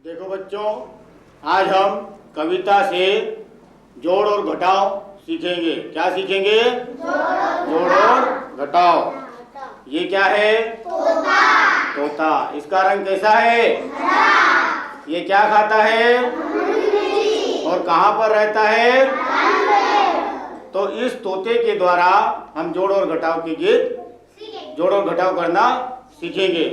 देखो बच्चों, आज हम कविता से जोड़ और घटाव सीखेंगे। क्या सीखेंगे? जोड़ और घटाव। ये क्या है? तोता। तोता। इसका रंग कैसा है? हरा। ये क्या खाता है? और कहाँ पर रहता है? तो इस तोते के द्वारा हम जोड़ और घटाव के गीत जोड़ और घटाव करना सीखेंगे।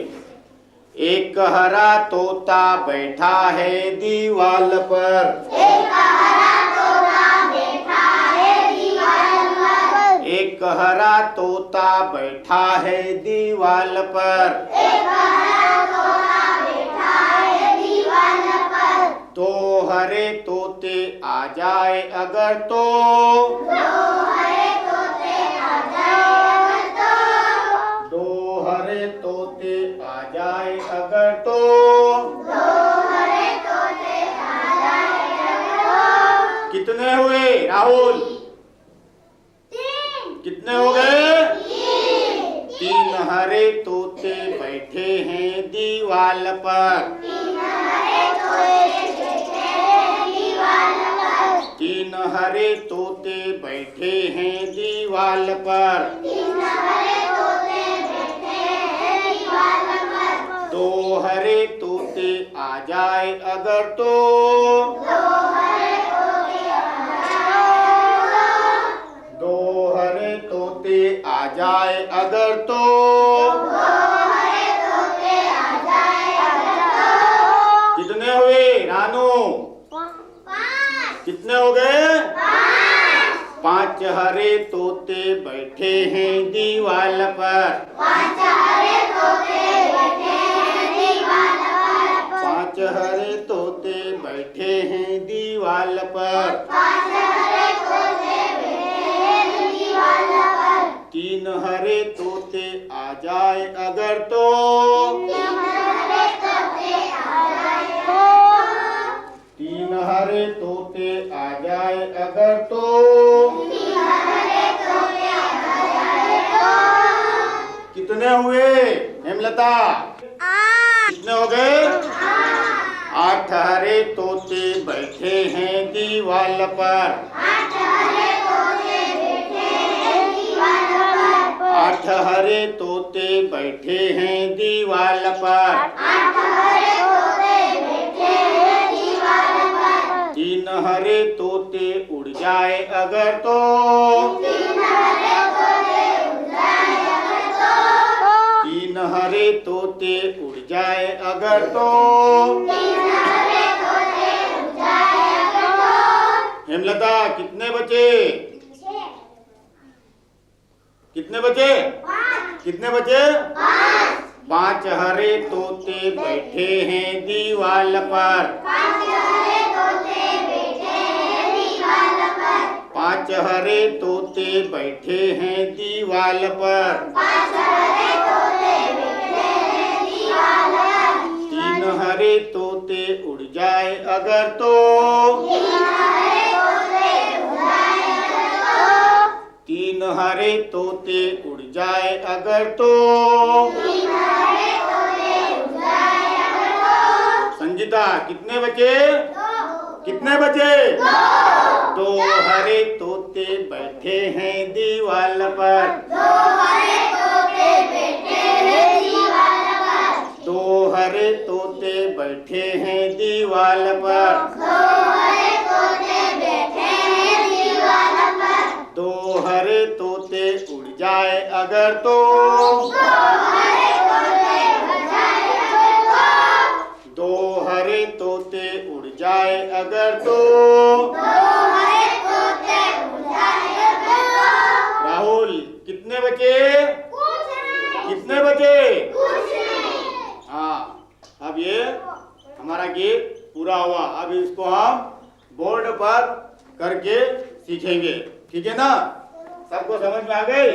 एक हरा तोता बैठा है दीवाल पर, एक हरा तोता बैठा है दीवाल पर, एक हरा तोता बैठा है दीवाल पर, एक हरा तोता बैठा है दीवाल पर। दो हरे तोते आ जाए अगर तो, दो हरे तोते आ जाए अगर तो, दो हरे तोते आ जाए अगर तो, दो हरे तोते आ जाए अगर तो। कितने हुए राहुल? तीन। कितने हो गए? तीन। तीन हरे तोते बैठे हैं दीवाल पर, तीन हरे तोते बैठे हैं दीवाल पर, तीन हरे तोते बैठे हैं दीवाल पर, तीन हरे तोते बैठे हैं दीवाल पर। दो हरे तोते आ जाए अगर तो, दो हरे तोते आ जाए दो हरे तोते आ जाए अगर तो, दो हरे तोते आ जाए अगर तो। कितने हुए रानू? पाँच। कितने हो गए? पाँच। पांच हरे तोते बैठे हैं दीवाल पर, पाँच हरे तोते बैठे हैं दीवाल पर, पांच हरे तोते बैठे हैं दीवाल पर, पाँच हरे तोते बैठे हैं दीवाल पर। तीन हरे तोते आ जाए अगर तो, तीन हरे तोते आ जाए तो, तीन हरे तोते आ जाए अगर तो, तीन हरे तोते आ जाए तो। कितने हुए हेमलता? कितने हो गए? आठ हरे तोते बैठे हैं दीवाल पर, आठ हरे तोते बैठे हैं दीवाल पर, आठ हरे तोते बैठे हैं दीवाल पर, आठ हरे तोते बैठे हैं दीवाल पर। तीन हरे तोते उड़ जाए अगर तो, तीन हरे तोते उड़ जाए अगर तो, तीन हरे तोते उड़ जाए अगर तो, तीन हरे तोते उड़ जाए अगर तो। हेमलता कितने बचे? छह। कितने बचे? पाँच। कितने बचे? पाँच। पांच हरे तोते बैठे हैं दीवाल पर, पाँच हरे तोते बैठे हैं दीवाल पर, पांच हरे तोते बैठे हैं दीवाल पर, पाँच हरे तोते बैठे हैं दीवाल पर। तीन हरे तोते उड़ जाए अगर तो, तीन हरे तोते उड़ जाए अगर तो, तीन हरे तोते उड़ जाए अगर तो, तीन हरे तोते उड़ जाए अगर तो। संगीता कितने बचे? दो। कितने बचे? दो। दो हरे तोते बैठे हैं दीवाल पर, दो हरे तोते बैठे हैं दीवाल पर, दो हरे तोते बैठे हैं दीवाल पर, दो हरे तोते बैठे हैं दीवाल पर। दो हरे तोते उड़ जाए अगर तो, दो हरे तोते उड़ जाए अगर तो, दो हरे तोते उड़ जाए अगर तो, दो हरे तोते उड़ जाए अगर तो। राहुल कितने बचे? कुछ नहीं। कितने बचे? कुछ नहीं। हाँ, अब ये हमारा गीत पूरा हुआ। अब इसको हम बोर्ड पर करके सीखेंगे, ठीक है ना? सबको समझ में आ गई?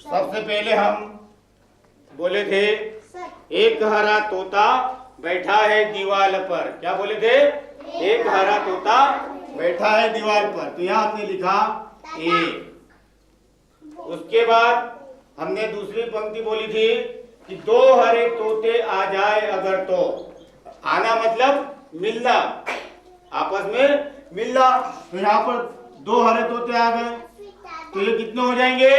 सबसे पहले हम बोले थे एक हरा तोता बैठा है दीवाल पर। क्या बोले थे? एक हरा तोता बैठा है दीवार पर, तो यहाँ हमने लिखा एक। उसके बाद हमने दूसरी पंक्ति बोली थी कि दो हरे तोते आ जाए अगर तो। आना मतलब मिलना, आपस में मिलना। तो यहाँ पर दो हरे तोते आ गए, तो ये कितने हो जाएंगे?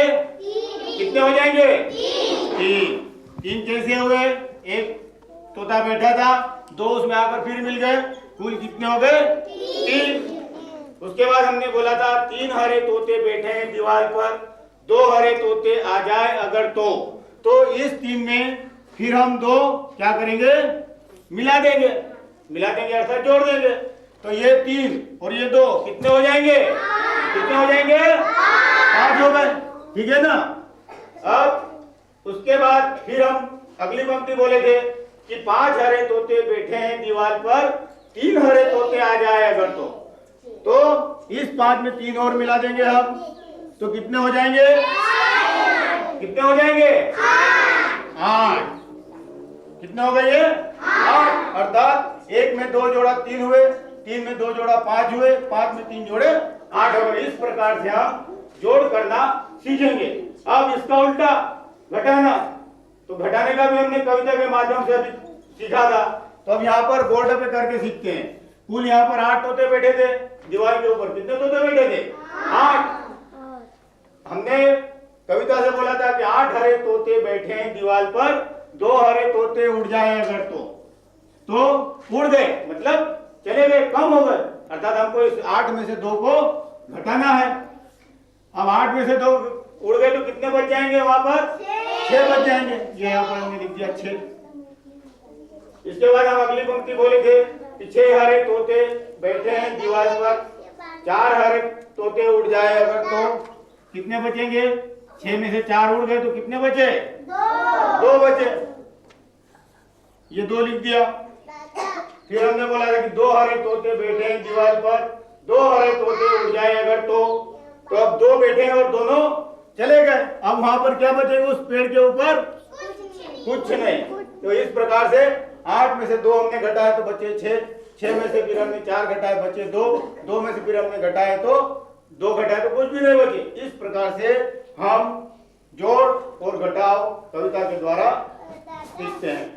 कितने हो जाएंगे? तीन। तीन कैसे हुए? एक तोता बैठा था, दो उसमें आकर फिर मिल गए, कुल कितने हो गए? तीन। उसके बाद हमने बोला था तीन हरे तोते बैठे हैं दीवार पर, दो हरे तोते आ जाए अगर तो इस तीन में फिर हम दो क्या करेंगे? मिला देंगे। मिला देंगे अर्थात जोड़ देंगे। तो ये तीन और ये दो कितने हो जाएंगे? कितने हो जाएंगे? 5 हो गए, ठीक है ना। अब उसके बाद फिर हम अगली पंक्ति बोले थे कि 5 हरे तोते बैठे हैं दीवार पर, 3 हरे तोते आ जाए अगर तो इस 5 में 3 और मिला देंगे हम, तो कितने हो जाएंगे? कितने हो जाएंगे? 8। कितने हो गए ये? 8। अर्थात 1 में 2 जोड़ा 3 हुए, 3 में 2 जोड़ा 5 हुए, 5 में 3 जोड़े 8 हो गए। इस प्रकार से हम जोड़ करना सीखेंगे। अब इसका उल्टा घटाना, तो घटाने का भी हमने कविता के माध्यम से अभी सीखा था। तो अब यहाँ पर बोर्ड पे करके सीखते हैं। कुल यहाँ पर 8 तोते बैठे थे दीवार के ऊपर। कितने तोते बैठे थे? 8। हमने कविता से बोला था कि 8 हरे तोते बैठे हैं दीवार पर, 2 हरे तोते उड़ जाए अगर तो उड़ गए मतलब चले गए, कम हो गए। अर्थात हमको इस 8 में से 2 को घटाना है। अब 8 में से 2 उड़ गए तो कितने बच जाएंगे? वहां पर 6 बच जाएंगे। ये यहाँ पर हमने लिख दिया 6। इसके बाद हम अगली पंक्ति बोले थे कि 6 हरे तोते बैठे हैं दीवार पर, 4 हरे तोते उड़ जाए अगर तो कितने बचेंगे? 6 में से 4 उड़ गए तो कितने बचे? 2 बचे। ये 2 लिख दिया। फिर हमने बोला था कि 2 हरे तोते बैठे हैं दीवार पर, 2 हरे तोते उड़ जाए अगर तो अब 2 बैठे हैं और दोनों चले गए। अब वहां पर क्या बचेगा? उस पेड़ के ऊपर कुछ नहीं। तो इस प्रकार से 8 में से 2 हमने घटाए तो बचे 6, 6 में से फिर हमने 4 घटाए बचे 2, 2 में से फिर हमने घटाए तो 2 घटाए तो कुछ भी नहीं बचे। इस प्रकार से हम जोड़ और घटाव कविता के द्वारा सीखते हैं।